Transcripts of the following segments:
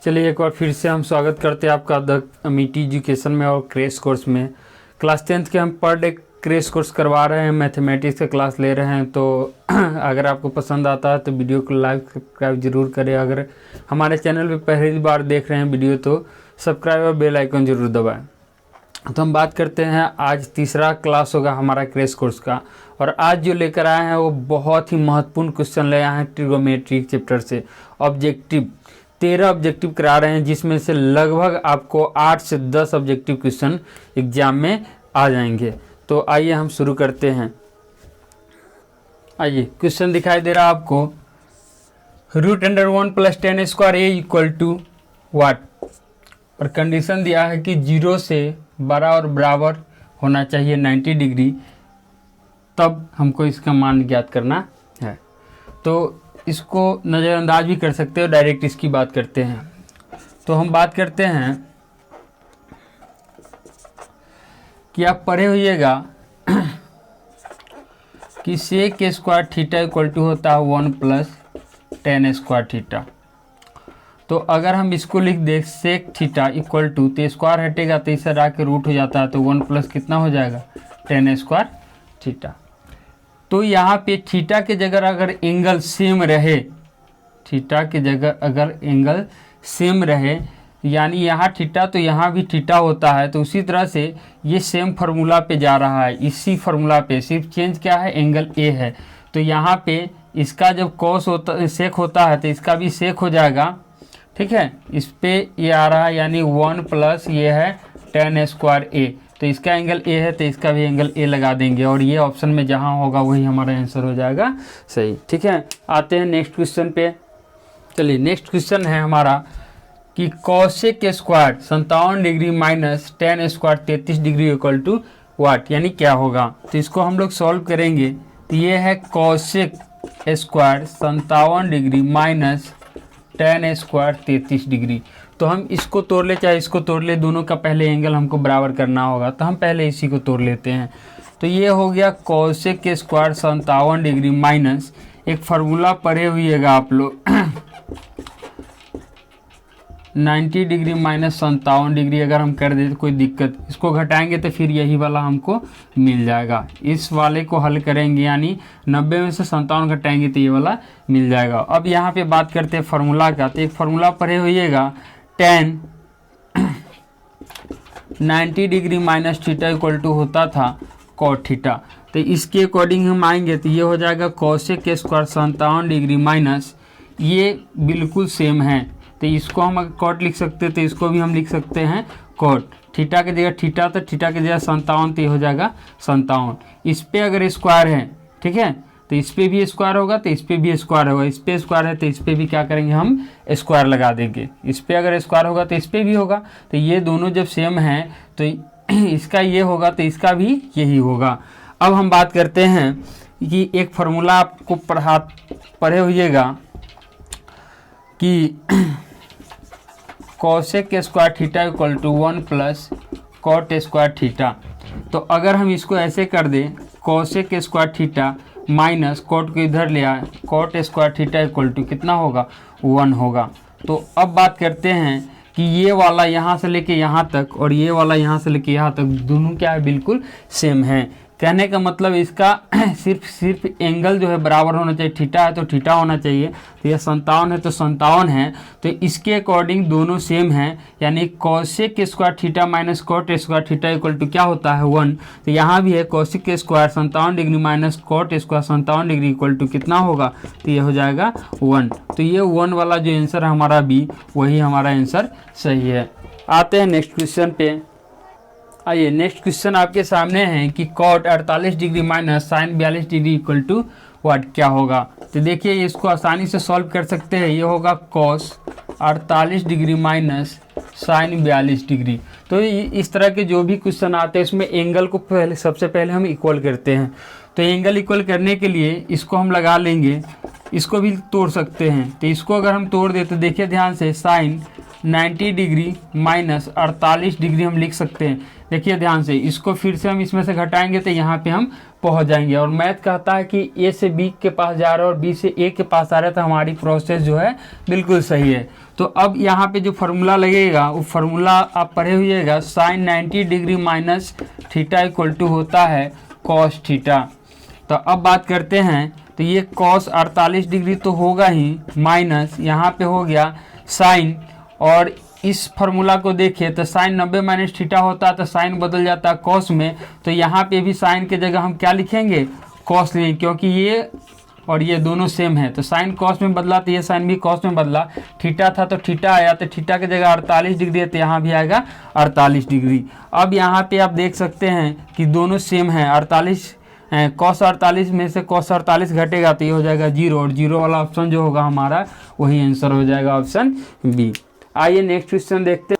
चलिए एक बार फिर से हम स्वागत करते हैं आपका द अमिटी एजुकेशन में और क्रैश कोर्स में। क्लास 10th के हम पर डे क्रैश कोर्स करवा रहे हैं, मैथमेटिक्स का क्लास ले रहे हैं। तो अगर आपको पसंद आता है तो वीडियो को लाइक सब्सक्राइब जरूर करें। अगर हमारे चैनल पे पहली बार देख रहे हैं वीडियो तो सब्सक्राइब और बेल आइकन जरूर दबाएं। तो हम बात करते हैं, आज तीसरा क्लास होगा हमारा क्रैश कोर्स का। और आज जो लेकर आए हैं वो बहुत ही महत्वपूर्ण क्वेश्चन ले आए हैं ट्रिगोनोमेट्री चैप्टर से। ऑब्जेक्टिव 13 ऑब्जेक्टिव करा रहे हैं, जिसमें से लगभग आपको 8 से 10 ऑब्जेक्टिव क्वेश्चन एग्जाम में आ जाएंगे। तो आइए हम शुरू करते हैं। आइए, क्वेश्चन दिखाई दे रहा है आपको, √1 + 10 स्क्वायर a इक्वल टू वाट। और कंडीशन दिया है कि 0 से बड़ा और बराबर होना चाहिए 90 डिग्री, तब हमको इसका मान ज्ञात करना है। तो इसको नज़रअंदाज भी कर सकते हो, डायरेक्ट इसकी बात करते हैं। तो हम बात करते हैं कि आप पढ़े होइएगा कि सेक के स्क्वायर थीटा इक्वल टू होता है 1 + 10 स्क्वायर थीटा। तो अगर हम इसको लिख दें सेक थीटा इक्वल टू, तो स्क्वायर हटेगा तो इसे हटा के रूट हो जाता है, तो 1 प्लस कितना हो जाएगा 10 स्क्वायर थीटा। तो यहाँ पे थीटा के जगह अगर एंगल सेम रहे, थीटा के जगह अगर एंगल सेम रहे, यानी यहाँ थीटा तो यहाँ भी थीटा होता है, तो उसी तरह से ये सेम फार्मूला पे जा रहा है। इसी फार्मूला पे सिर्फ चेंज क्या है, एंगल ए है। तो यहाँ पे इसका जब कॉस होता सेक होता है तो इसका भी सेक हो जाएगा, ठीक है। इस पे ये आ रहा है, यानी 1 प्लस ये है 10 स्क्वायर ए, तो इसका एंगल ए है तो इसका भी एंगल ए लगा देंगे, और ये ऑप्शन में जहाँ होगा वही हमारा आंसर हो जाएगा सही, ठीक है। आते हैं नेक्स्ट क्वेश्चन पे। चलिए, नेक्स्ट क्वेश्चन है हमारा कि कॉसेक के square 57 degree minus 10 square 33 degree equal to what, यानी क्या होगा। तो इसको हम लोग सॉल्व करेंगे। तो ये है cosec square 57 degree minus 10 square 33 degree. तो हम इसको तोड़ ले चाहे इसको तोड़ ले, दोनों का पहले एंगल हमको बराबर करना होगा, तो हम पहले इसी को तोड़ लेते हैं। तो ये हो गया कॉसेक के स्क्वायर 57 डिग्री माइनस, एक फार्मूला पढ़े हुइएगा आप लोग 90 डिग्री माइनस 57 डिग्री अगर हम कर दें तो कोई दिक्कत, इसको घटाएंगे तो फिर यही वाला हमको मिल जाएगा। इस वाले को हल करेंगे, यानी 90 में से 57 घटाएंगे तो ये वाला मिल जाएगा। अब यहाँ पे बात करते हैं फार्मूला का। तो एक फार्मूला पढ़े होइएगा, 10 90 degree minus theta equal to होता था कॉट थीटा। तो इसके अकॉर्डिंग हम आएंगे तो ये हो जाएगा कॉसेक के स्क्वायर 57 डिग्री माइनस, ये बिल्कुल सेम है, तो इसको हम अगर कॉट लिख सकते हैं तो इसको भी हम लिख सकते हैं कॉट। थीटा की जगह थीटा, तो थीटा की जगह 57, तो ये हो जाएगा 57। इस पे अगर स्क्वायर है, ठीक है, तो इस पे भी स्क्वायर होगा तो इस पे भी स्क्वायर होगा। इस पे स्क्वायर है तो इस पे भी क्या करेंगे, हम स्क्वायर लगा देंगे। इस पे अगर स्क्वायर होगा तो इस पे भी होगा। तो ये दोनों जब सेम हैं तो इसका ये होगा तो इसका भी यही होगा। अब हम बात करते हैं कि एक फार्मूला आपको पढ़े होइएगा कि कॉसेक के square theta equal to 1 plus cot square theta. तो अगर हम इसको ऐसे कर दें, कॉसेक के स्क्वायर थीटा माइनस कॉट को इधर ले आए, cot square theta equal to कितना होगा 1 होगा। तो अब बात करते हैं कि ये वाला यहाँ से लेके यहाँ तक और ये वाला यहाँ से लेके यहाँ तक दोनों क्या है, बिल्कुल सेम है। कहने का मतलब इसका सिर्फ एंगल जो है बराबर होना चाहिए। थीटा है तो थीटा होना चाहिए, तो यह 57 है तो 57 है, तो इसके अकॉर्डिंग दोनों सेम हैं, यानी कॉसेक के square theta minus cot square theta equal to क्या होता है 1। तो यहाँ भी है कॉसेक के square 57 degree minus cot square 57 degree equal to कितना होगा, तो ये हो जाएगा 1। तो ये 1 वाला जो आंसर है हमारा बी, वही हमारा आंसर सही है। आते हैं नेक्स्ट क्वेश्चन पे। आइए, नेक्स्ट क्वेश्चन आपके सामने है कि cot 48 degree minus sine 42 degree equal to what, क्या होगा। तो देखिए इसको आसानी से सॉल्व कर सकते हैं। ये होगा cos 48 degree minus sine 42 degree. तो इस तरह के जो भी क्वेश्चन आते हैं इसमें एंगल को सबसे पहले हम इक्वल करते हैं। तो एंगल इक्वल करने के लिए इसको हम लगा लेंगे, इसको भी तोड़ सकते हैं। तो इसको अगर हम तोड़ दें तो देखिए ध्यान से, साइन 90 डिग्री माइनस 48 डिग्री हम लिख सकते हैं। देखिए ध्यान से, इसको फिर से हम इसमें से घटाएंगे तो यहाँ पे हम पहुँच जाएंगे। और मैथ कहता है कि ए से बी के पास जा रहा है और बी से ए के पास आ रहा है, तो हमारी प्रोसेस जो है बिल्कुल सही है। तो अब यहाँ पे जो फार्मूला लगेगा वो फार्मूला आप पढ़े हुएगा, sine 90 degree minus theta equal to होता है कॉस थीटा। तो अब बात करते हैं, तो ये कॉस 48 डिग्री तो होगा ही, माइनस यहाँ पे हो गया साइन, और इस फार्मूला को देखिए तो साइन 90 माइनस थीटा होता है तो साइन बदल जाता है कॉस में, तो यहाँ पे भी साइन के जगह हम क्या लिखेंगे, कॉस लेंगे, क्योंकि ये और ये दोनों सेम है। तो साइन कॉस में बदला तो ये साइन भी कॉस में बदला, थीटा था तो थीटा आया, तो थीटा की जगह 48 डिग्री है तो यहाँ भी आएगा 48 डिग्री। अब यहाँ पे आप देख सकते हैं कि दोनों सेम है, 48 कॉस 48 में से कॉस 48 घटेगा तो ये हो जाएगा 0, और 0 वाला ऑप्शन जो होगा हमारा वही आंसर हो जाएगा ऑप्शन बी। आइए नेक्स्ट क्वेश्चन देखते हैं।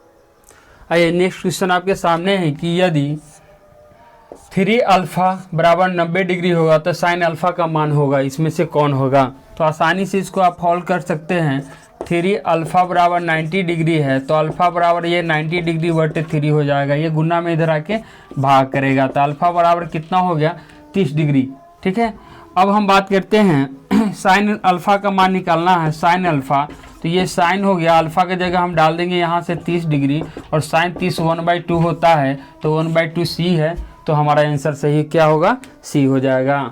आइए नेक्स्ट क्वेश्चन आपके सामने है कि यदि 3 अल्फा बराबर 90 डिग्री होगा तो साइन अल्फा का मान होगा, इसमें से कौन होगा। तो आसानी से इसको आप हॉल कर सकते हैं। 3 अल्फा बराबर 90 डिग्री है तो अल्फा बराबर ये 90 डिग्री बटे 3 हो जाएगा, ये गुना में इधर आके भाग करेगा, तो अल्फा बराबर कितना हो गया 30 डिग्री। ठीक है, अब हम बात करते हैं साइन अल्फा का मान निकालना है, साइन अल्फा, तो ये साइन हो गया, अल्फा की जगह हम डाल देंगे यहाँ से 30 डिग्री, और साइन 30 1/2 होता है तो 1/2 सी है, तो हमारा आंसर सही क्या होगा, सी हो जाएगा।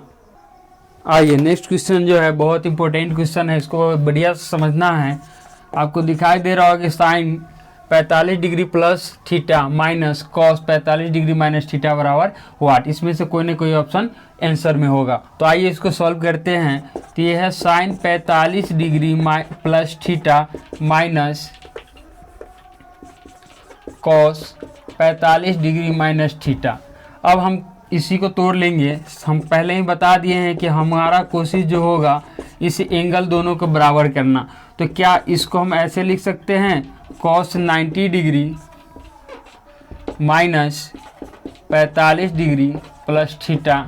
आइए नेक्स्ट क्वेश्चन जो है बहुत इंपॉर्टेंट क्वेश्चन है, इसको बढ़िया से समझना है। आपको दिखाई दे रहा होगा कि sine 45 degree plus theta minus cos 45 degree minus theta बराबर वाट, इसमें से कोई ना कोई ऑप्शन आंसर में होगा। तो आइए इसको सॉल्व करते हैं। तो ये है sine 45 degree plus theta minus cos 45 degree minus theta. अब हम इसी को तोड़ लेंगे, हम पहले ही बता दिए हैं कि हमारा कोशिश जो होगा इस एंगल दोनों को बराबर करना। तो क्या इसको हम ऐसे लिख सकते हैं, cos 90 degree minus 45 degree plus theta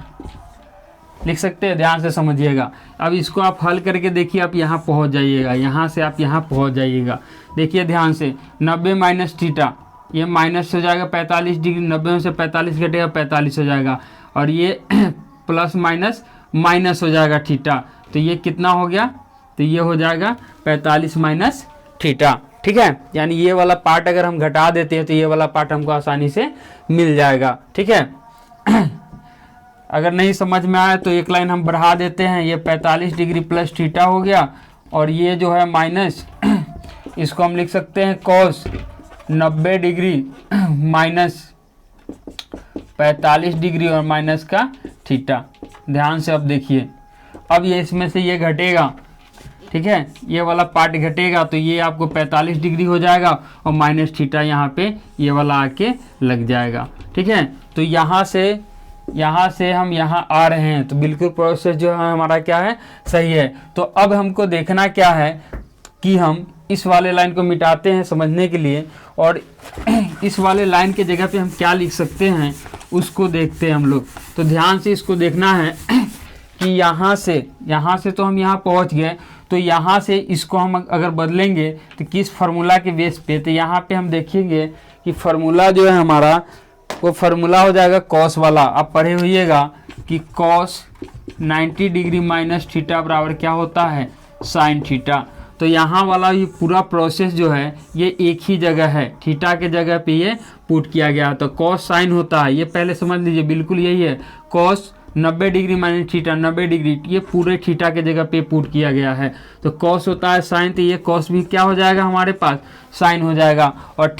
लिख सकते हैं, ध्यान से समझिएगा। अब इसको आप हल करके देखिए, आप यहाँ पहुँच जाइएगा, यहाँ से आप यहाँ पहुँच जाइएगा। देखिए ध्यान से, 90 माइनस थीटा, ये माइनस हो जाएगा 45 डिग्री, 90 में से 45 घटेगा 45 हो जाएगा, और ये प्लस माइनस माइनस हो जाएगा थीटा, तो ये कितना हो गया, तो ये हो जाएगा 45 माइनस थीटा। ठीक है, यानी ये वाला पार्ट अगर हम घटा देते हैं तो ये वाला पार्ट हमको आसानी से मिल जाएगा। ठीक है, अगर नहीं समझ में आए तो एक लाइन हम बढ़ा देते हैं, ये 45 डिग्री प्लस थीटा हो गया, और ये जो है माइनस, इसको हम लिख सकते हैं कॉस 90 डिग्री माइनस 45 डिग्री और माइनस का थीटा। ध्यान से अब देखिए, अब ये इसमें से ये घटेगा, ठीक है, ये वाला पार्ट घटेगा तो ये आपको 45 डिग्री हो जाएगा, और माइनस थीटा यहाँ पे ये वाला आके लग जाएगा। ठीक है, तो यहाँ से हम यहाँ आ रहे हैं, तो बिल्कुल प्रोसेस जो है हमारा क्या है, सही है। तो अब हमको देखना क्या है कि हम इस वाले लाइन को मिटाते हैं समझने के लिए, और इस वाले लाइन के जगह पे हम क्या लिख सकते हैं उसको देखते हैं हम लोग। तो ध्यान से इसको देखना है कि यहाँ से तो हम यहाँ पहुँच गए, तो यहाँ से इसको हम अगर बदलेंगे तो किस फार्मूला के बेस पे, तो यहाँ पे हम देखेंगे कि फार्मूला जो है हमारा वो फार्मूला हो जाएगा कॉस वाला। आप पढ़े हुइएगा कि कॉस 90 डिग्री माइनस थीटा बराबर क्या होता है, साइन थीटा। तो यहाँ वाला ये पूरा प्रोसेस जो है ये एक ही जगह है, थीटा के जगह पे ये पुट किया गया, तो कॉस साइन होता है, ये पहले समझ लीजिए, बिल्कुल यही है। Cos 90 degree minus theta, 90 degree, ये पूरे थीटा के जगह पे पुट किया गया है। तो कॉस होता है साइन, तो ये कॉस भी क्या हो जाएगा हमारे पास, साइन हो जाएगा, और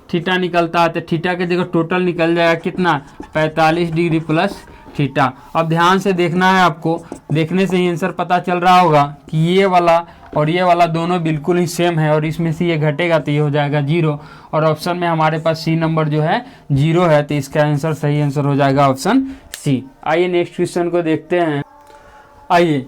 थीटा निकलता है तो थीटा के जगह टोटल निकल जाएगा कितना, 45 डिग्री प्लस थीटा। अब ध्यान से देखना है, आपको देखने से ही आंसर पता चल रहा होगा कि ये वाला और ये वाला दोनों बिल्कुल ही सेम है, और इसमें से ये घटेगा तो ये हो जाएगा 0, और ऑप्शन में हमारे पास सी नंबर जो है 0 है, तो इसका आंसर सही आंसर हो जाएगा ऑप्शन सी। आइए नेक्स्ट क्वेश्चन को देखते हैं। आइए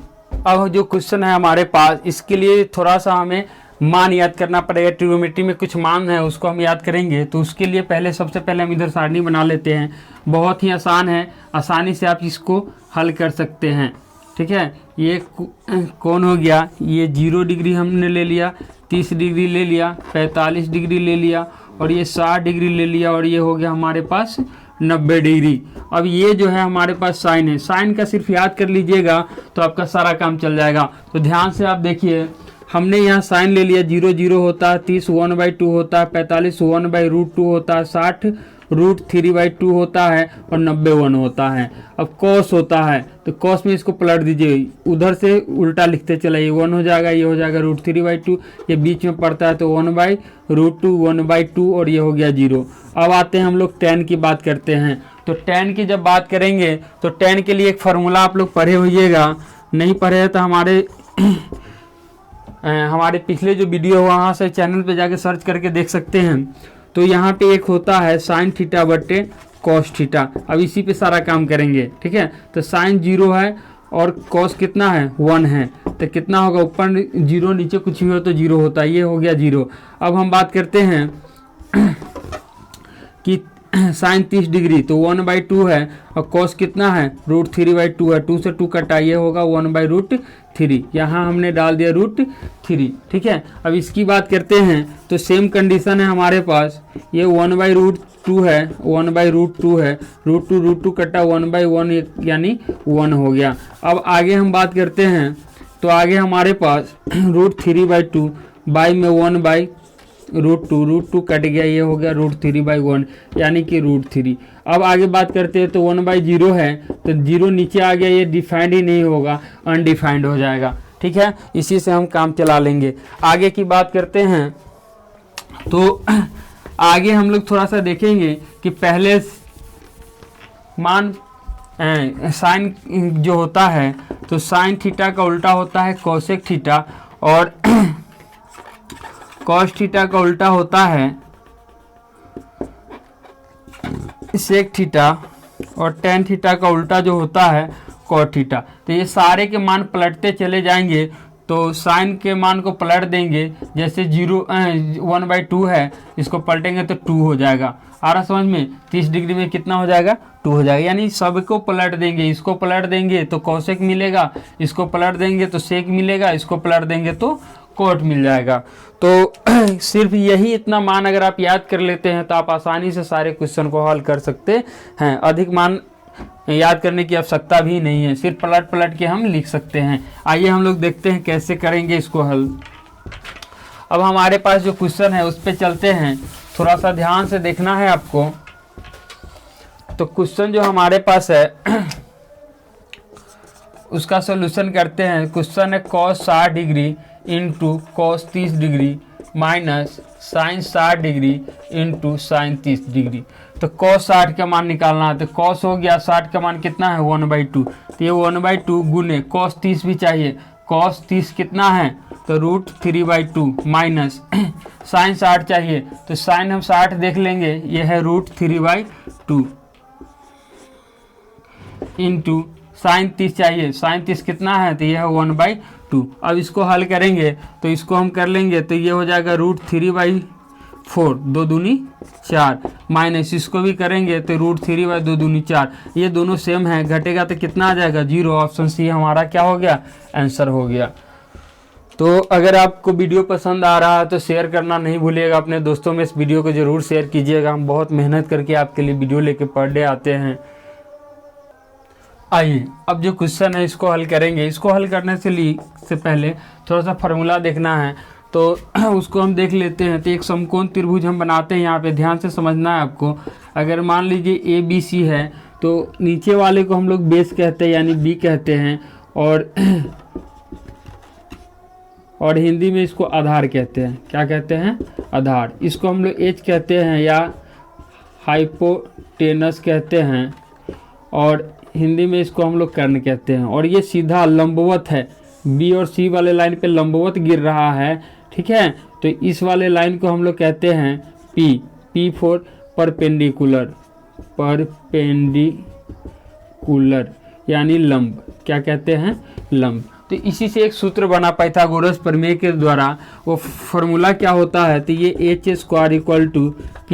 अब जो क्वेश्चन है हमारे पास, इसके लिए थोड़ा सा हमें मान याद करना पड़ेगा। ट्रिग्नोमेट्री में कुछ मान है उसको हम याद करेंगे, तो उसके लिए सबसे पहले हम इधर सारणी बना लेते हैं। बहुत ही आसान है, आसानी से आप इसको हल कर सकते हैं। ठीक है, ये कौन हो गया, ये 0 डिग्री हमने ले लिया, 30 डिग्री ले लिया, 45 डिग्री ले लिया, और ये 60 डिग्री ले लिया, और ये हो गया हमारे पास 90 डिग्री। अब ये जो है हमारे पास साइन है, साइन का सिर्फ याद कर लीजिएगा तो आपका सारा काम चल जाएगा। तो ध्यान से आप देखिए, हमने यहाँ साइन ले लिया, 0 0 होता है, 30 1/2 होता है, 45 1/√2 होता है, 60 √3/2 होता है और 90 1 होता है। अब कॉस होता है तो कॉस में इसको पलट दीजिए, उधर से उल्टा लिखते चलाइए, 1 हो जाएगा, ये हो जाएगा √3/2, ये बीच में पड़ता है तो 1/√2 1/2 और ये हो गया 0। अब आते हैं हम लोग tan की बात करते हैं। तो tan की जब बात करेंगे तो tan के लिए एक फार्मूला आप लोग पढ़े होइएगा, नहीं पढ़े हैं तो हमारे पिछले जो वीडियो है वहाँ से चैनल पे जाके सर्च करके देख सकते हैं। तो यहाँ पे एक होता है साइन थीटा बटे कॉस थीटा। अब इसी पे सारा काम करेंगे, ठीक है। तो साइन 0 है और कॉस कितना है 1 है, तो कितना होगा, ऊपर 0 नीचे कुछ भी हो तो 0 होता है, ये हो गया 0। अब हम बात करते हैं कि साइन 30 डिग्री तो 1/2 है और कॉस कितना है √3/2 है, 2 से 2 कटा, ये होगा 1/√3, यहाँ हमने डाल दिया √3, ठीक है। अब इसकी बात करते हैं तो सेम कंडीशन है हमारे पास, ये 1/√2 है, 1/√2 है, √2 कटा 1/1 यानी 1 हो गया। अब आगे हम बात करते हैं तो आगे हमारे पास √3/2 बाई में 1/√2 कट गया, ये हो गया √3/1 यानी कि √3। अब आगे बात करते हैं तो 1/0 है तो 0 नीचे आ गया, ये डिफाइंड ही नहीं होगा, अनडिफाइंड हो जाएगा, ठीक है। इसी से हम काम चला लेंगे। आगे की बात करते हैं तो आगे हम लोग थोड़ा सा देखेंगे कि पहले मान साइन जो होता है तो साइन थीटा का उल्टा होता है कोसेक थीटा और कॉस थीटा का उल्टा होता है सेक थीटा और टेन थीटा का उल्टा जो होता है कॉट थीटा। तो ये सारे के मान पलटते चले जाएंगे तो साइन के मान को पलट देंगे, जैसे 1/2 है, इसको पलटेंगे तो 2 हो जाएगा। आ रहा समझ में, 30 डिग्री में कितना हो जाएगा 2 हो जाएगा, यानी सबको पलट देंगे, इसको पलट देंगे तो कॉसेक मिलेगा, इसको पलट देंगे तो सेक मिलेगा, इसको पलट देंगे तो कोट मिल जाएगा। तो सिर्फ यही इतना मान अगर आप याद कर लेते हैं तो आप आसानी से सारे क्वेश्चन को हल कर सकते हैं। अधिक मान याद करने की आवश्यकता भी नहीं है, सिर्फ पलट पलट के हम लिख सकते हैं। आइए हम लोग देखते हैं कैसे करेंगे इसको हल। अब हमारे पास जो क्वेश्चन है उस पर चलते हैं, थोड़ा सा ध्यान से देखना है आपको। तो क्वेश्चन जो हमारे पास है उसका सॉल्यूशन करते हैं। क्वेश्चन है cos 60 degree into cos 30 degree minus sine 60 degree into sine 30 degree. तो cos 60 का मान निकालना है, तो cos हो गया 60 का मान कितना है 1/2, तो ये 1/2 गुने cos 30 भी चाहिए, cos 30 कितना है तो √3/2 माइनस साइन 60 चाहिए तो साइन हम 60 देख लेंगे, ये है √3/2 इंटू साइन 30 चाहिए, साइन 30 कितना है तो ये है 1/2। अब इसको हल करेंगे तो इसको हम कर लेंगे तो ये हो जाएगा √3/4, 2 दूनी 4 माइनस इसको भी करेंगे तो √3/2 दूनी 4, ये दोनों सेम है, घटेगा तो कितना आ जाएगा 0। ऑप्शन सी हमारा क्या हो गया आंसर हो गया। तो अगर आपको वीडियो पसंद आ रहा है तो शेयर करना नहीं भूलिएगा, अपने दोस्तों में इस वीडियो को ज़रूर शेयर कीजिएगा। हम बहुत मेहनत करके आपके लिए वीडियो लेके पर डे आते हैं। आइए अब जो क्वेश्चन है इसको हल करेंगे। इसको हल करने से पहले थोड़ा सा फार्मूला देखना है तो उसको हम देख लेते हैं। तो एक समकोण त्रिभुज हम बनाते हैं, यहाँ पे ध्यान से समझना है आपको। अगर मान लीजिए ABC है तो नीचे वाले को हम लोग बेस कहते हैं यानी B कहते हैं और हिंदी में इसको आधार कहते हैं। क्या कहते हैं आधार। इसको हम लोग H कहते हैं या हाइपोटेनस कहते हैं और हिंदी में इसको हम लोग कर्ण कहते हैं। और ये सीधा लंबवत है, B और C वाले लाइन पे लंबवत गिर रहा है, ठीक है। तो इस वाले लाइन को हम लोग कहते हैं P फॉर परपेंडिकुलर यानी लंब। क्या कहते हैं लंब। तो इसी से एक सूत्र बना पाइथागोरस प्रमेय के द्वारा। वो फॉर्मूला क्या होता है तो ये h² = p² +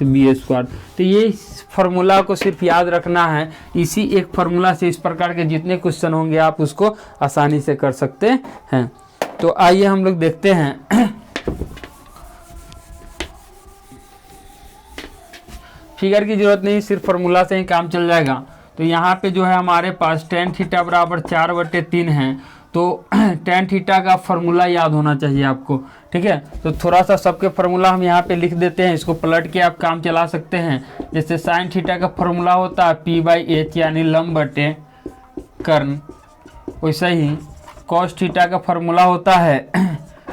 b²। तो ये फार्मूला को सिर्फ याद रखना है। इसी एक फार्मूला से इस प्रकार के जितने क्वेश्चन होंगे आप उसको आसानी से कर सकते हैं। तो आइए हम लोग देखते हैं। फिगर की जरूरत नहीं, सिर्फ फार्मूला से ही काम चल जाएगा। तो यहाँ पे जो है हमारे पास tan θ = 4/3 है। तो tan थीटा का फार्मूला याद होना चाहिए आपको, ठीक है। तो थोड़ा सा सबके फार्मूला हम यहाँ पे लिख देते हैं, इसको पलट के आप काम चला सकते हैं। जैसे sin थीटा का फार्मूला होता है p/h यानी लंब बटे कर्ण, वैसे ही cos थीटा का फार्मूला होता है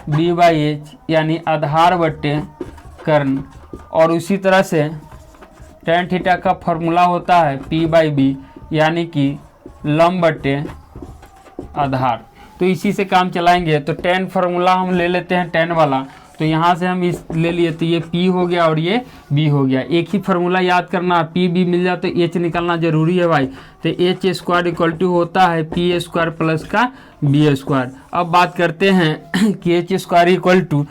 b/h यानी आधार बटे कर्ण, और उसी तरह से tan थीटा का फार्मूला होता है p/b यानी कि लंब बटे आधार। तो इसी से काम चलाएंगे। तो tan फार्मूला हम ले लेते हैं tan वाला, तो यहाँ से हम इस ले लिए, तो ये p हो गया और ये b हो गया। एक ही फार्मूला याद करना, p b मिल जाए तो h निकालना जरूरी है भाई। तो h स्क्वायर इक्वल टू होता है p स्क्वायर प्लस का b स्क्वायर। अब बात करते हैं कि h square equal to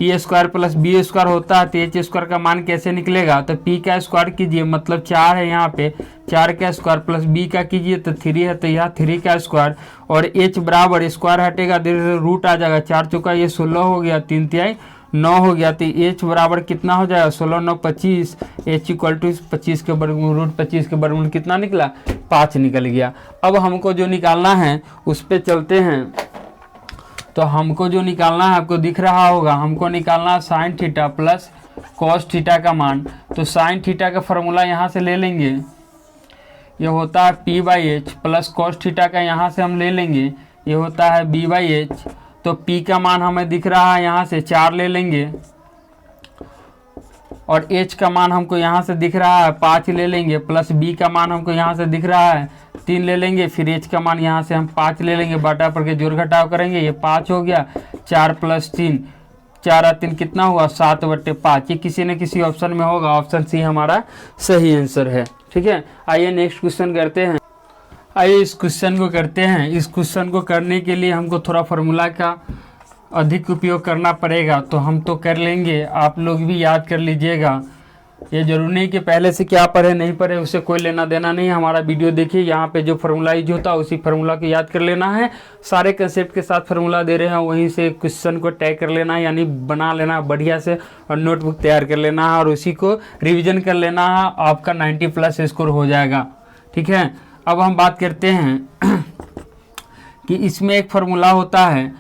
P square plus B square होता है, तो एच स्क्वायर का मान कैसे निकलेगा। तो पी का स्क्वायर कीजिए, मतलब 4 है यहाँ पे, 4 का स्क्वायर प्लस बी का कीजिए तो 3 है, तो यहाँ 3 का स्क्वायर, और एच बराबर स्क्वायर हटेगा रूट आ जाएगा, 4 चौका ये 16 हो गया, 3 तिहाई 9 हो गया। तो एच बराबर कितना हो जाएगा 16 9 25, एच इक्वल टू 25 के वर्गमूल रूट 25 के वर्गमूल कितना निकला 5 निकल गया। अब हमको जो निकालना है उस पर चलते हैं। तो हमको जो निकालना है आपको दिख रहा होगा, हमको निकालना है sine theta plus cos theta का मान। तो साइन थीटा का फॉर्मूला यहाँ से ले लेंगे, ये होता है p/h प्लस कॉस थीटा का यहाँ से हम ले लेंगे, ये होता है b/h। तो p का मान हमें दिख रहा है यहाँ से 4 ले लेंगे, और h का मान हमको यहाँ से दिख रहा है 5 ले लेंगे, प्लस b का मान हमको यहाँ से दिख रहा है 3 ले लेंगे, फिर h का मान यहाँ से हम 5 ले लेंगे, बटा पर के जोड़ घटाव करेंगे, ये 5 हो गया, 4 प्लस 3 4 और 3 कितना हुआ 7/5। ये किसी न किसी ऑप्शन में होगा, ऑप्शन सी हमारा सही आंसर है। ठीक है, आइए नेक्स्ट क्वेश्चन करते हैं। आइए इस क्वेश्चन को करते हैं। इस क्वेश्चन को करने के लिए हमको थोड़ा फार्मूला का अधिक उपयोग करना पड़ेगा, तो हम तो कर लेंगे, आप लोग भी याद कर लीजिएगा। ये जरूरी नहीं कि पहले से क्या पढ़े नहीं पढ़े उससे कोई लेना देना नहीं। हमारा वीडियो देखिए, यहाँ पे जो फार्मूला यूज होता है उसी फार्मूला को याद कर लेना है। सारे कंसेप्ट के साथ फार्मूला दे रहे हैं, वहीं से क्वेश्चन को टैग कर लेना है, यानी बना लेना बढ़िया से, और नोटबुक तैयार कर लेना है और उसी को रिविजन कर लेना है। आपका 90+ स्कोर हो जाएगा। ठीक है, अब हम बात करते हैं कि इसमें एक फार्मूला होता है,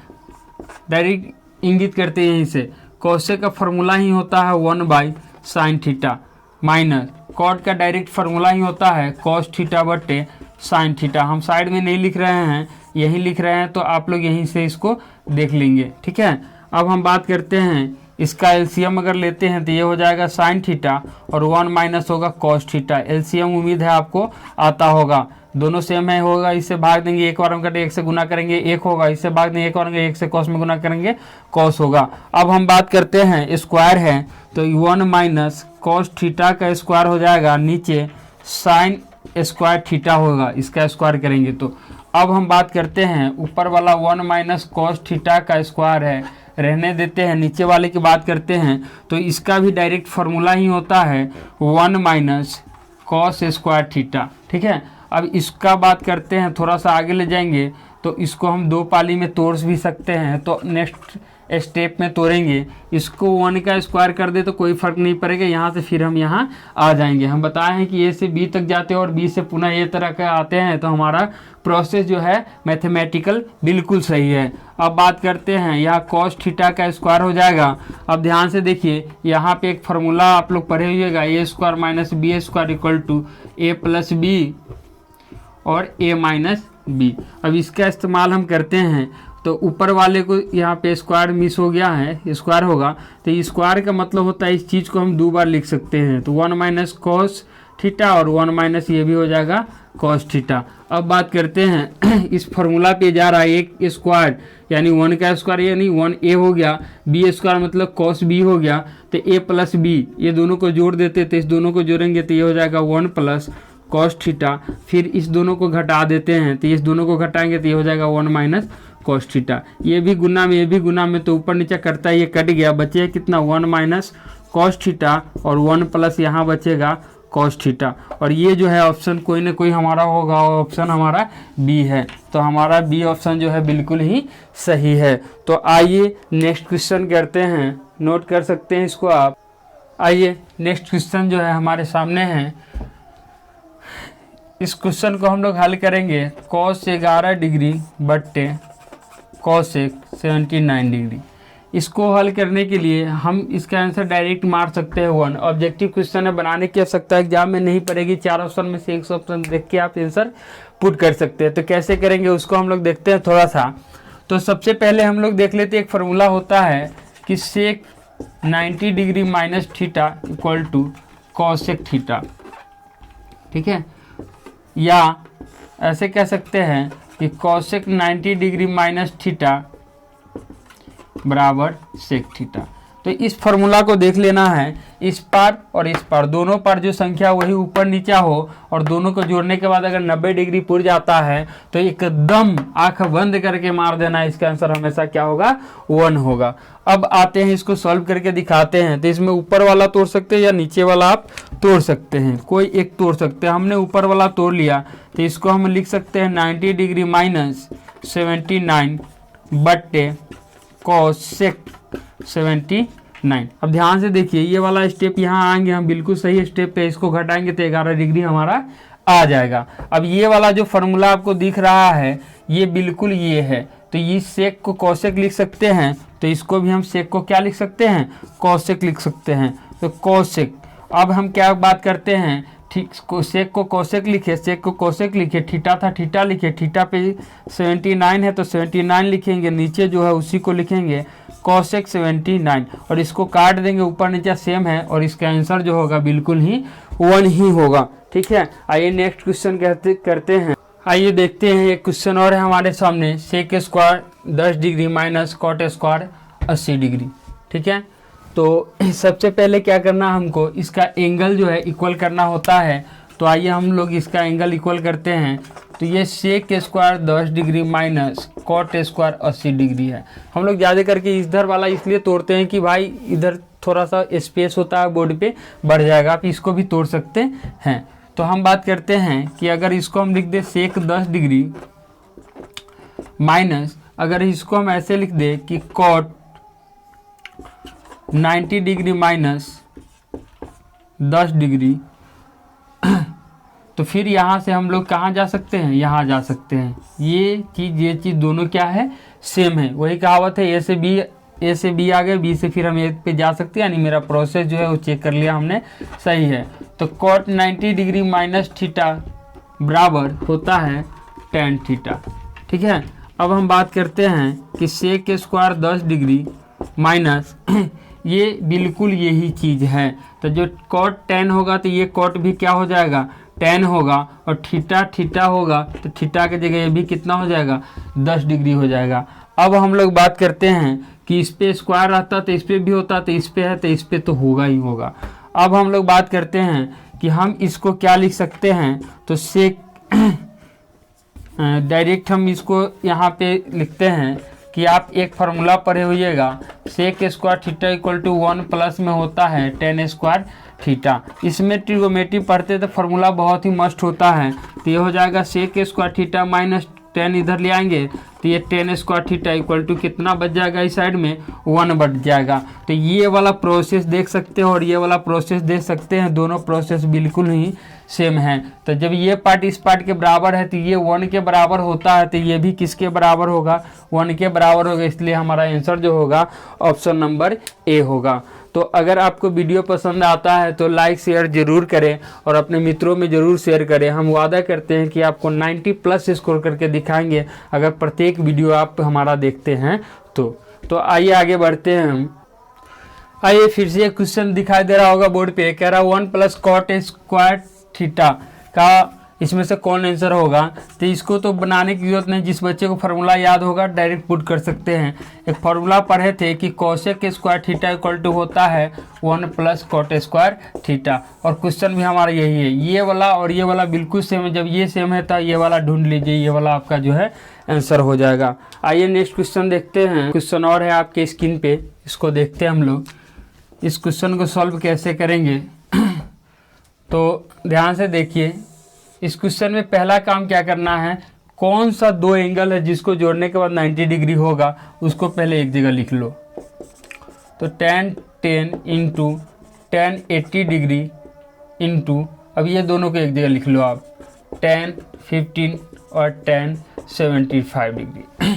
डायरेक्ट इंगित करते हैं इसे, कोसेक का फार्मूला ही होता है 1/sin थीटा माइनस कॉट का डायरेक्ट फार्मूला ही होता है cos थीटा बटे sin थीटा। हम साइड में नहीं लिख रहे हैं, यही लिख रहे हैं, तो आप लोग यहीं से इसको देख लेंगे। ठीक है, अब हम बात करते हैं, इसका एलसीएम अगर लेते हैं तो ये हो जाएगा sin थीटा और 1 माइनस होगा cos थीटा। एलसीएम उम्मीद है आपको आता होगा, दोनों सेम है होगा, इससे भाग देंगे, एक बार हम कटे 1 से गुना करेंगे 1 होगा, इससे भाग देंगे 1 बार 1 से cos में गुना करेंगे cos होगा। अब हम बात करते हैं स्क्वायर है, तो 1 माइनस cos थीटा का स्क्वायर हो जाएगा, नीचे sin स्क्वायर थीटा होगा, इसका स्क्वायर करेंगे तो। अब हम बात करते हैं ऊपर वाला 1 माइनस cos थीटा का स्क्वायर है, रहने देते हैं, नीचे वाले की बात करते हैं। तो इसका भी डायरेक्ट फार्मूला ही होता है 1 माइनस cos स्क्वायर थीटा। ठीक है, अब इसका बात करते हैं, थोड़ा सा आगे ले जाएंगे तो इसको हम 2 पाली में तोड़ भी सकते हैं। तो नेक्स्ट स्टेप में तोड़ेंगे, इसको 1 का स्क्वायर कर दे तो कोई फर्क नहीं पड़ेगा, यहाँ से फिर हम यहाँ आ जाएंगे। हम बताए हैं कि ए से बी तक जाते हैं और बी से पुनः ए तरह का आते हैं, तो हमारा प्रोसेस जो है मैथमेटिकल बिल्कुल सही है। अब बात करते हैं, यहाँ cos थीटा का स्क्वायर हो जाएगा। अब ध्यान से देखिए, यहाँ पे एक फार्मूला आप लोग पढ़े हुएगा, A square minus B square equal to A plus B और a माइनस बी। अब इसका इस्तेमाल हम करते हैं, तो ऊपर वाले को यहाँ पे स्क्वायर मिस हो गया है, स्क्वायर होगा, तो स्क्वायर का मतलब होता है इस चीज़ को हम 2 बार लिख सकते हैं। तो 1 माइनस कॉस थीटा और 1 माइनस ये भी हो जाएगा कॉस थीटा। अब बात करते हैं, इस फार्मूला पे जा रहा है एक स्क्वायर, यानी 1 का स्क्वायर यानी 1a हो गया, बी स्क्वायर मतलब कॉस बी हो गया, तो a प्लस बी ये दोनों को जोड़ देते, तो इस दोनों को जोड़ेंगे तो ये हो जाएगा 1 प्लस कॉस थीटा। फिर इस दोनों को घटा देते हैं, तो इस दोनों को घटाएंगे तो ये हो जाएगा 1 माइनस कॉस थीटा। ये भी गुना में, ये भी गुना में, तो ऊपर नीचे करता है, ये कट गया, बचे कितना 1 माइनस कॉस थीटा और 1 प्लस यहाँ बचेगा कॉस थीटा। और ये जो है ऑप्शन कोई ना कोई हमारा होगा, ऑप्शन हमारा बी है, तो हमारा बी ऑप्शन जो है बिल्कुल ही सही है। तो आइए नेक्स्ट क्वेश्चन करते हैं, नोट कर सकते हैं इसको आप। आइए नेक्स्ट क्वेश्चन जो है हमारे सामने है, इस क्वेश्चन को हम लोग हल करेंगे cos 11 डिग्री बट्टे कोसेक 79 डिग्री। इसको हल करने के लिए हम इसका आंसर डायरेक्ट मार सकते हैं 1। ऑब्जेक्टिव क्वेश्चन है, बनाने की आवश्यकता एग्जाम में नहीं पड़ेगी। 4 ऑप्शन में से एक ऑप्शन देख के आप आंसर पुट कर सकते हैं। तो कैसे करेंगे उसको हम लोग देखते हैं थोड़ा सा। तो सबसे पहले हम लोग देख लेते हैं, एक फार्मूला होता है कि sec 90 degree minus theta equal to cosec theta, ठीक है। या ऐसे कह सकते हैं कि कॉसेक 90 डिग्री माइनस थीटा बराबर सेक थीटा। तो इस फार्मूला को देख लेना है, इस पार और इस पार दोनों पार जो संख्या वही ऊपर नीचा हो और दोनों को जोड़ने के बाद अगर 90 डिग्री पुर जाता है तो एकदम आंख बंद करके मार देना है। इसका आंसर हमेशा क्या होगा? 1 होगा। अब आते हैं इसको सॉल्व करके दिखाते हैं। तो इसमें ऊपर वाला तोड़ सकते हैं या नीचे वाला आप तोड़ सकते हैं, कोई एक तोड़ सकते हैं। हमने ऊपर वाला तोड़ लिया तो इसको हम लिख सकते हैं 90 डिग्री माइनस 79 बट्टे कोसेक 79। अब ध्यान से देखिए, ये वाला स्टेप यहाँ आएंगे हम, बिल्कुल सही स्टेप पे इसको घटाएंगे तो 11 डिग्री हमारा आ जाएगा। अब ये वाला जो फार्मूला आपको दिख रहा है ये बिल्कुल ये है, तो ये सेक को कोसेक लिख सकते हैं, तो इसको भी हम सेक को क्या लिख सकते हैं? कोसेक लिख सकते हैं। तो कोसेक, अब हम क्या बात करते हैं, ठीक, सेक को कोसेक लिखे, सेक को कोसेक लिखे, थीटा था थीटा लिखे, थीटा पे 79 है तो 79 लिखेंगे, नीचे जो है उसी को लिखेंगे कोसेक 79 और इसको काट देंगे, ऊपर नीचे सेम है और इसका आंसर जो होगा बिल्कुल ही 1 ही होगा, ठीक है। आइए नेक्स्ट क्वेश्चन करते हैं। आइए देखते हैं, एक क्वेश्चन और है हमारे सामने, sec square 10 degree minus cot square 80 degree, ठीक है। तो सबसे पहले क्या करना हमको, इसका एंगल जो है इक्वल करना होता है। तो आइए हम लोग इसका एंगल इक्वल करते हैं। तो ये sec square 10 degree minus cot square 80 degree है। हम लोग ज़्यादा करके इधर वाला इसलिए तोड़ते हैं कि भाई इधर थोड़ा सा स्पेस होता है बोर्ड पे, बढ़ जाएगा, आप इसको भी तोड़ सकते हैं। तो हम बात करते हैं कि अगर इसको हम लिख दे सेक 10 डिग्री माइनस, अगर इसको हम ऐसे लिख दे कि कॉट 90 डिग्री माइनस 10 डिग्री, तो फिर यहाँ से हम लोग कहाँ जा सकते हैं? यहाँ जा सकते हैं। ये चीज़ दोनों क्या है? सेम है। वही कहावत है, ए से बी आ गए, बी से फिर हम ए पे जा सकते हैं, यानी मेरा प्रोसेस जो है वो चेक कर लिया हमने, सही है। तो कॉट 90 डिग्री माइनस थीटा बराबर होता है tan थीटा, ठीक है। अब हम बात करते हैं कि सेक स्क्वायर 10 डिग्री माइनस ये बिल्कुल यही चीज़ है। तो जो कॉट tan होगा तो ये कॉट भी क्या हो जाएगा? tan होगा, और थीटा होगा तो थीटा की जगह ये भी कितना हो जाएगा? 10 डिग्री हो जाएगा। अब हम लोग बात करते हैं कि इस पे स्क्वायर रहता तो इस पे भी होता, तो इस पे है तो इस पे तो होगा ही होगा। अब हम लोग बात करते हैं कि हम इसको क्या लिख सकते हैं। तो सेक डायरेक्ट हम इसको यहाँ पे लिखते हैं कि आप एक फार्मूला पढ़े होइएगा, sec square theta equal to 1 plus में होता है tan स्क्वायर थीटा। इसमें ट्रिगोनोमेट्री पढ़ते तो फार्मूला बहुत ही मस्त होता है। तो ये हो जाएगा sec square theta minus tan, इधर ले आएंगे तो ये tan square theta equal to कितना बच जाएगा? इस साइड में 1 बच जाएगा। तो ये वाला प्रोसेस देख सकते हो और ये वाला प्रोसेस देख सकते हैं, दोनों प्रोसेस बिल्कुल ही सेम है। तो जब ये पार्ट इस पार्ट के बराबर है तो ये 1 के बराबर होता है, तो ये भी किसके बराबर होगा? 1 के बराबर होगा। इसलिए हमारा आंसर जो होगा ऑप्शन नंबर ए होगा। तो अगर आपको वीडियो पसंद आता है तो लाइक शेयर जरूर करें और अपने मित्रों में ज़रूर शेयर करें। हम वादा करते हैं कि आपको 90 प्लस स्कोर करके दिखाएंगे अगर प्रत्येक वीडियो आप हमारा देखते हैं तो आइए आगे बढ़ते हैं हम। आइए फिर से एक क्वेश्चन दिखाई दे रहा होगा बोर्ड पे, कह रहा 1 प्लस कॉट स्क्वायर थीटा का इसमें से कौन आंसर होगा। तो इसको तो बनाने की जरूरत नहीं, जिस बच्चे को फार्मूला याद होगा डायरेक्ट पुट कर सकते हैं। एक फार्मूला पढ़े थे कि cosec square theta equal to होता है 1 प्लस कॉट स्क्वायर थीटा, और क्वेश्चन भी हमारा यही है। ये वाला और ये वाला बिल्कुल सेम है, जब ये सेम है तो ये वाला ढूंढ लीजिए, ये वाला आपका जो है आंसर हो जाएगा। आइए नेक्स्ट क्वेश्चन देखते हैं। क्वेश्चन और है आपके स्क्रीन पे, इसको देखते हैं हम लोग। इस क्वेश्चन को सॉल्व कैसे करेंगे तो ध्यान से देखिए। इस क्वेश्चन में पहला काम क्या करना है, कौन सा 2 एंगल है जिसको जोड़ने के बाद 90 डिग्री होगा उसको पहले एक जगह लिख लो। तो tan 10 into tan 80 degree into, अब ये दोनों को एक जगह लिख लो आप, tan 15 और tan 75 डिग्री।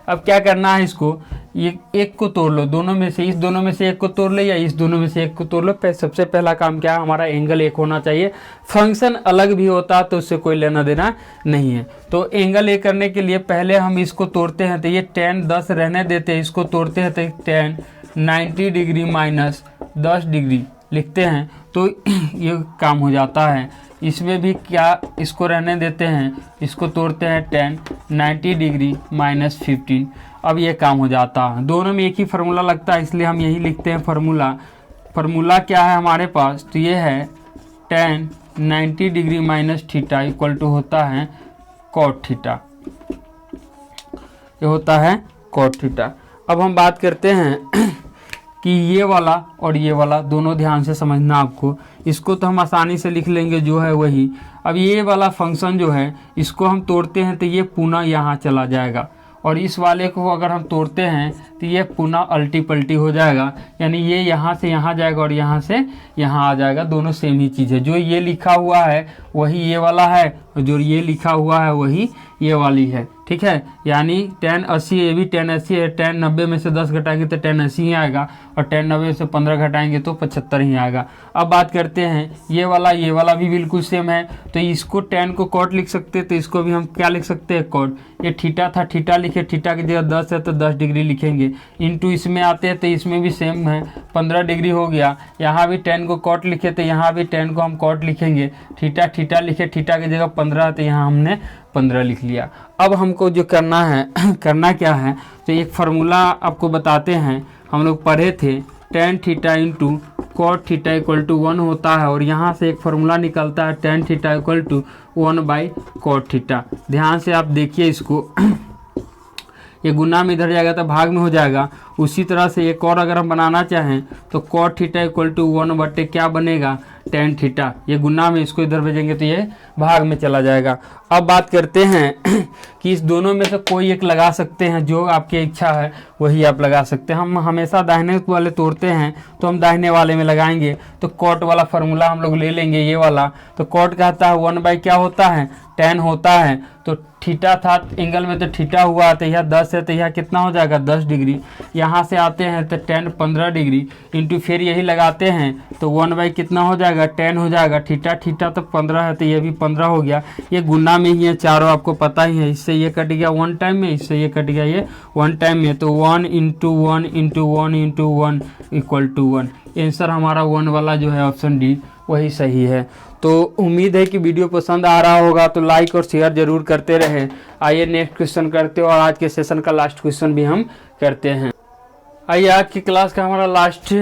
अब क्या करना है, इसको ये एक को तोड़ लो, दोनों में से, इस दोनों में से एक को तोड़ लो या इस दोनों में से एक को तोड़ लो। सबसे पहला काम क्या है, हमारा एंगल एक होना चाहिए। फंक्शन अलग भी होता तो उससे कोई लेना देना नहीं है। तो एंगल एक करने के लिए पहले हम इसको तोड़ते हैं, तो ये tan 10 रहने देते हैं, इसको तोड़ते हैं तो tan 90 डिग्री माइनस 10 डिग्री लिखते हैं, तो ये काम हो जाता है। इसमें भी क्या, इसको रहने देते हैं, इसको तोड़ते हैं tan 90 डिग्री माइनस 15, अब ये काम हो जाता है। दोनों में एक ही फार्मूला लगता है, इसलिए हम यही लिखते हैं फार्मूला क्या है हमारे पास, तो ये है tan 90 degree minus theta equal to होता है cot थीटा, ये होता है cot थीटा। अब हम बात करते हैं कि ये वाला और ये वाला दोनों ध्यान से समझना आपको। इसको तो हम आसानी से लिख लेंगे, जो है वही। अब ये वाला फंक्शन जो है, इसको हम तोड़ते हैं तो ये पुनः यहाँ चला जाएगा, और इस वाले को अगर हम तोड़ते हैं तो ये पुनः अल्टी पल्टी हो जाएगा, यानी ये यहाँ से यहाँ जाएगा और यहाँ से यहाँ आ जाएगा। दोनों सेम ही चीज़ है, जो ये लिखा हुआ है वही ये वाला है, और जो ये लिखा हुआ है वही ये वाली है, ठीक है। यानी tan 80, ये भी tan 80 है, tan 90 में से 10 घटाएंगे तो tan 80 ही आएगा, और tan 90 में से 15 घटाएंगे तो 75 ही आएगा। अब बात करते हैं ये वाला भी बिल्कुल सेम है, तो इसको tan को cot लिख सकते हैं, तो इसको भी हम क्या लिख सकते हैं, cot। ये थीटा था, थीटा लिखे, थीटा की जगह 10 है तो 10 डिग्री लिखेंगे, इंटू इसमें आते हैं तो इसमें भी सेम है, 15 डिग्री हो गया। यहाँ भी tan को cot लिखे तो यहाँ भी tan को हम cot लिखेंगे, थीटा लिखे, थीटा की जगह 15 तो यहाँ हमने 15 लिख लिया। अब हमको जो करना है करना क्या है, तो एक फार्मूला आपको बताते हैं, हम लोग पढ़े थे, tan theta into cot theta equal to 1 होता है, और यहाँ से एक फार्मूला निकलता है tan theta equal to 1/cot theta. ध्यान से आप देखिए इसको, ये गुना में इधर जाएगा तो भाग में हो जाएगा। उसी तरह से एक और अगर हम बनाना चाहें तो cot थीटा इक्वल टू 1 क्या बनेगा, tan थीटा। ये गुना में, इसको इधर भेजेंगे तो ये भाग में चला जाएगा। अब बात करते हैं कि इस दोनों में से कोई एक लगा सकते हैं, जो आपकी इच्छा है वही आप लगा सकते हैं। हम हमेशा दाहिने वाले तोड़ते हैं तो हम दाहिने वाले में लगाएंगे, तो cot वाला फार्मूला हम लोग ले लेंगे, ये वाला। तो cot कहता है 1 क्या होता है, tan होता है। तो थीटा था एंगल में, तो थीटा हुआ, तो यह 10 है तो यह कितना हो जाएगा, 10 डिग्री। यहाँ से आते हैं तो tan 15 डिग्री इंटू फिर यही लगाते हैं तो 1 कितना हो जाएगा, tan हो जाएगा। थीटा तो 15 है तो ये भी 15 हो गया। ये गुना में ही है चारों, आपको पता ही है। इससे ये कट गया 1 टाइम में, इससे ये कट गया ये 1 टाइम में, तो 1 into 1 into 1 into 1 equal to 1। Answer हमारा 1 वाला जो है ऑप्शन डी वही सही है। तो उम्मीद है कि वीडियो पसंद आ रहा होगा, तो लाइक और शेयर जरूर करते रहें। आइए नेक्स्ट क्वेश्चन करते हैं, और आज के सेशन का लास्ट क्वेश्चन भी हम करते हैं। आइए आज की क्लास का हमारा लास्ट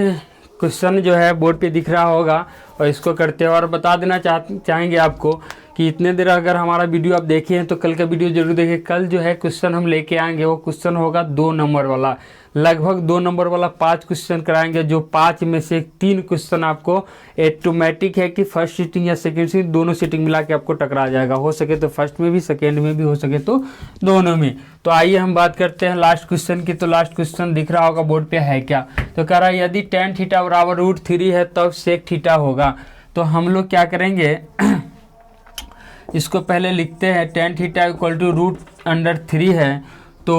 क्वेश्चन जो है बोर्ड पे दिख रहा होगा, और इसको करते हैं। और बता देना चाहेंगे आपको कि इतने देर अगर हमारा वीडियो आप देखे हैं तो कल का वीडियो जरूर देखें। कल जो है क्वेश्चन हम लेके आएंगे, वो क्वेश्चन होगा 2 नंबर वाला, लगभग 2 नंबर वाला 5 क्वेश्चन कराएंगे, जो 5 में से 3 क्वेश्चन आपको ऑटोमेटिक है कि फर्स्ट सीटिंग या सेकंड सीटिंग दोनों सीटिंग मिला के आपको टकरा जाएगा। हो सके तो फर्स्ट में भी, सेकंड में भी, हो सके तो दोनों में। तो आइए हम बात करते हैं लास्ट क्वेश्चन की। तो लास्ट क्वेश्चन दिख रहा होगा बोर्ड पे है क्या, तो कह रहा है यदि tan थीटा बराबर √3 है तब sec थीटा होगा। तो हम लोग क्या करेंगे इसको पहले लिखते हैं, tan थीटा इक्वल टू √3 है तो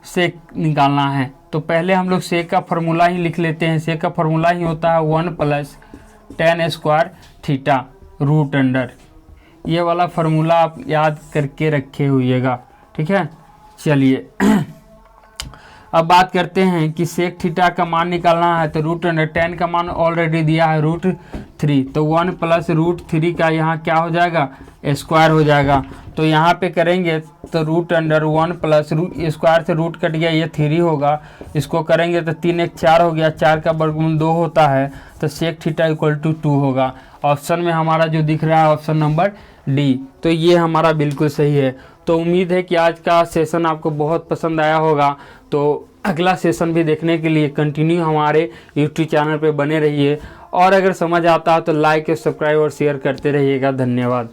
सेक निकालना है। तो पहले हम लोग सेक का फार्मूला ही लिख लेते हैं। सेक का फार्मूला ही होता है 1 + tan स्क्वायर थीटा √। ये वाला फार्मूला आप याद करके रखे हुइएगा, ठीक है। चलिए अब बात करते हैं कि सेक थीटा का मान निकालना है, तो √, tan का मान ऑलरेडी दिया है √3, तो 1 + √3 का यहाँ क्या हो जाएगा, स्क्वायर हो जाएगा। तो यहाँ पे करेंगे तो √1 + स्क्वायर से रूट कट गया, ये 3 होगा। इसको करेंगे तो 3 × 4 हो गया, 4 का वर्गमूल 2 होता है, तो सेक थीटा इक्वल टू 2 होगा। ऑप्शन में हमारा जो दिख रहा है ऑप्शन नंबर डी, तो ये हमारा बिल्कुल सही है। तो उम्मीद है कि आज का सेशन आपको बहुत पसंद आया होगा। तो अगला सेशन भी देखने के लिए कंटिन्यू हमारे यूट्यूब चैनल पे बने रहिए, और अगर समझ आता है तो लाइक, सब्सक्राइब और शेयर करते रहिएगा। धन्यवाद।